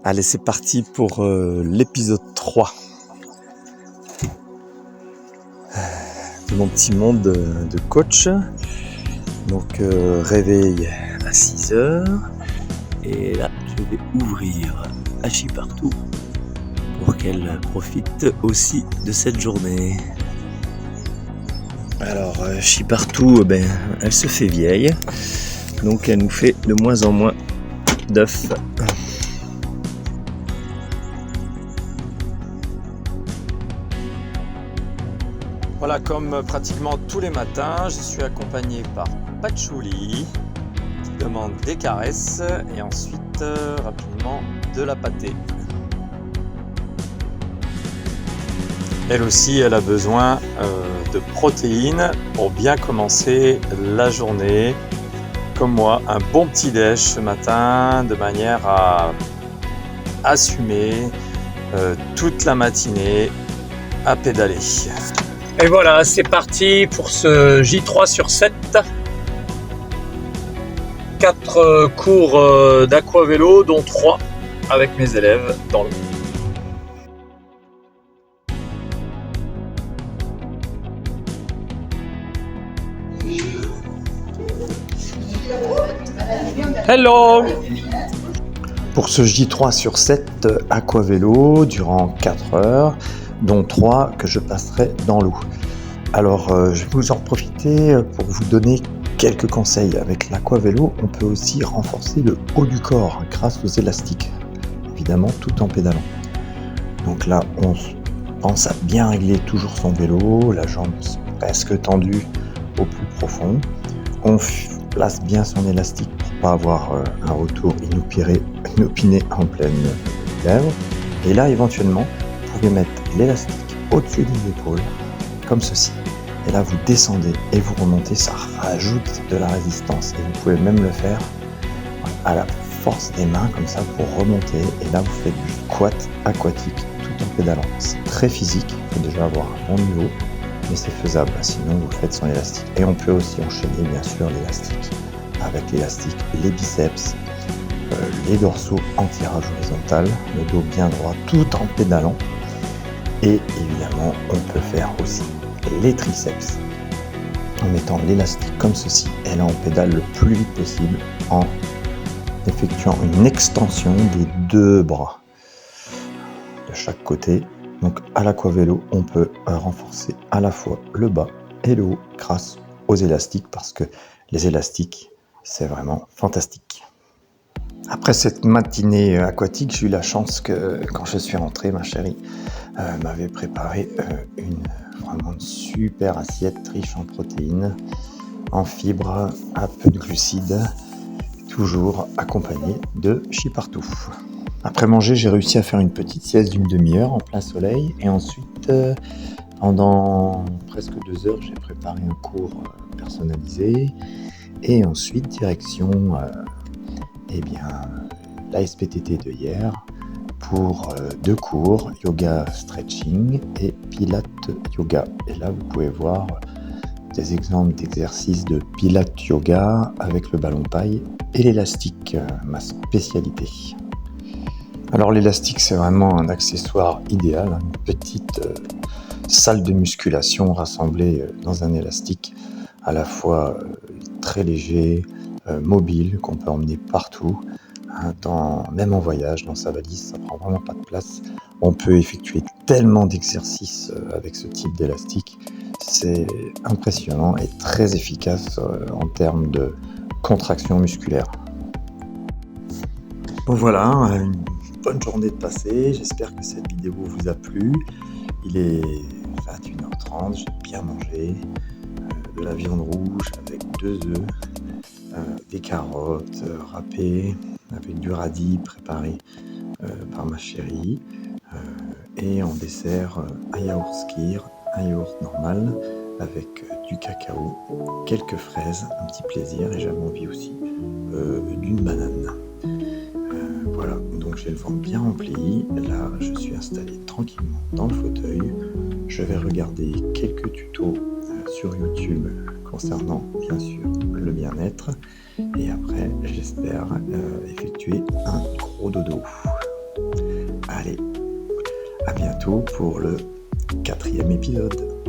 Allez, c'est parti pour l'épisode 3 de mon petit monde de coach. Donc réveil à 6h et là je vais ouvrir Hachipartout pour qu'elle profite aussi de cette journée. Alors Hachipartout, elle se fait vieille, donc elle nous fait de moins en moins d'œufs. Voilà, comme pratiquement tous les matins, je suis accompagné par Patchouli qui demande des caresses et ensuite rapidement de la pâtée. Elle aussi, elle a besoin de protéines pour bien commencer la journée. Comme moi, un bon petit déj ce matin de manière à assumer toute la matinée à pédaler. Et voilà, c'est parti pour ce J3 sur 7. 4 cours d'aquavélo, dont 3 avec mes élèves dans l'eau. Hello! Pour ce J3 sur 7 aquavélo durant 4 heures, dont 3 que je passerai dans l'eau. Alors, je vais vous en profiter pour vous donner quelques conseils. Avec l'aquavélo, on peut aussi renforcer le haut du corps grâce aux élastiques, évidemment tout en pédalant. Donc là, on pense à bien régler toujours son vélo, la jambe presque tendue au plus profond. On place bien son élastique pour pas avoir un retour inopiné en pleine lèvre. Et là, éventuellement, vous pouvez mettre l'élastique au-dessus des épaules, comme ceci. Et là, vous descendez et vous remontez, ça rajoute de la résistance. Et vous pouvez même le faire à la force des mains, comme ça, pour remonter. Et là, vous faites du squat aquatique tout en pédalant. C'est très physique, il faut déjà avoir un bon niveau, mais c'est faisable. Sinon, vous faites sans élastique. Et on peut aussi enchaîner, bien sûr, l'élastique. Avec l'élastique, les biceps, les dorsaux en tirage horizontal, le dos bien droit tout en pédalant. Et évidemment, on peut faire aussi les triceps en mettant l'élastique comme ceci. Et là, on pédale le plus vite possible en effectuant une extension des 2 bras de chaque côté. Donc à l'aquavélo, on peut renforcer à la fois le bas et le haut grâce aux élastiques parce que les élastiques, c'est vraiment fantastique. Après cette matinée aquatique, j'ai eu la chance que quand je suis rentré, ma chérie m'avait préparé vraiment une super assiette riche en protéines, en fibres, à peu de glucides, toujours accompagnée de Hachipartout. Après manger, j'ai réussi à faire une petite sieste d'une demi-heure en plein soleil et ensuite, pendant presque 2 heures, j'ai préparé un cours personnalisé et ensuite direction la SPTT de hier pour 2 cours, yoga stretching et pilates yoga. Et là, vous pouvez voir des exemples d'exercices de pilates yoga avec le ballon paille et l'élastique, ma spécialité. Alors l'élastique, c'est vraiment un accessoire idéal, une petite salle de musculation rassemblée dans un élastique à la fois très léger, mobile, qu'on peut emmener partout, même en voyage, dans sa valise, ça prend vraiment pas de place. On peut effectuer tellement d'exercices avec ce type d'élastique, c'est impressionnant et très efficace en termes de contraction musculaire. Bon voilà, une bonne journée de passé, j'espère que cette vidéo vous a plu. Il est 21h30, j'ai bien mangé, de la viande rouge avec 2 œufs, des carottes râpées avec du radis préparé par ma chérie et en dessert un yaourt skyr, un yaourt normal avec du cacao, quelques fraises, un petit plaisir et j'avais envie aussi d'une banane. Voilà, donc j'ai le ventre bien rempli, là je suis installé tranquillement dans le fauteuil, je vais regarder quelques tutos sur YouTube concernant bien sûr le bien-être et après j'espère effectuer un gros dodo. bientôt pour le 4e épisode.